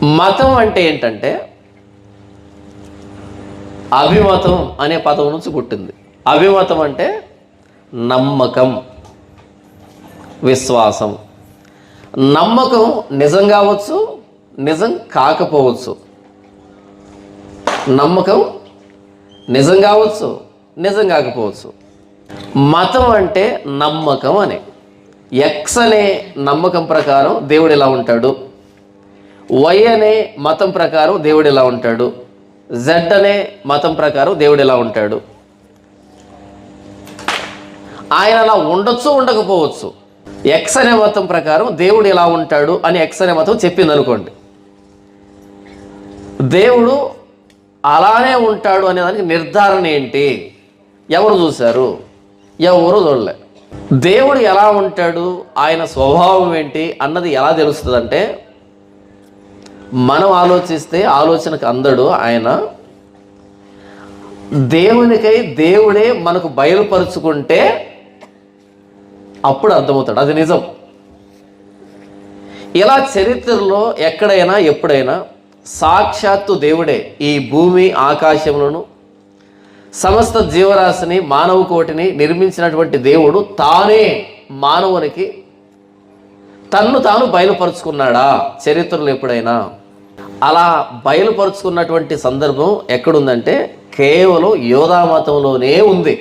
మతం అంటే ఏంటంటే అభిమతం అనే పదం నుంచి పుట్టింది. అభిమతం అంటే నమ్మకం, విశ్వాసం. నమ్మకం నిజం కావచ్చు, నిజం కాకపోవచ్చు. నమ్మకం నిజం కావచ్చు, నిజం కాకపోవచ్చు. మతం అంటే నమ్మకం అని. ఎక్స్ అనే నమ్మకం ప్రకారం దేవుడు ఎలా ఉంటాడు, వై అనే మతం ప్రకారం దేవుడు ఎలా ఉంటాడు, జెడ్ అనే మతం ప్రకారం దేవుడు ఎలా ఉంటాడు. ఆయన అలా ఉండొచ్చు, ఉండకపోవచ్చు. ఎక్స్ అనే మతం ప్రకారం దేవుడు ఎలా ఉంటాడు అని ఎక్స్ అనే మతం చెప్పింది అనుకోండి, దేవుడు అలానే ఉంటాడు అనే దానికి నిర్ధారణ ఏంటి? ఎవరు చూశారు? ఎవరు చూడలే. దేవుడు ఎలా ఉంటాడు, ఆయన స్వభావం ఏంటి అన్నది ఎలా తెలుస్తుందంటే, మనం ఆలోచిస్తే ఆలోచనకు అందడు. ఆయన దేవునికై దేవుడే మనకు బయలుపరుచుకుంటే అప్పుడు అర్థమవుతాడు, అది నిజం. ఇలా చరిత్రలో ఎక్కడైనా ఎప్పుడైనా సాక్షాత్తు దేవుడే ఈ భూమి ఆకాశములను సమస్త జీవరాశిని మానవ కోటిని నిర్మించినటువంటి దేవుడు తానే మానవునికి తన్ను తాను బయలుపరుచుకున్నాడా చరిత్రలో ఎప్పుడైనా? అలా బయలుపరుచుకున్నటువంటి సందర్భం ఎక్కడుందంటే కేవలం యోధా మతంలోనే ఉంది.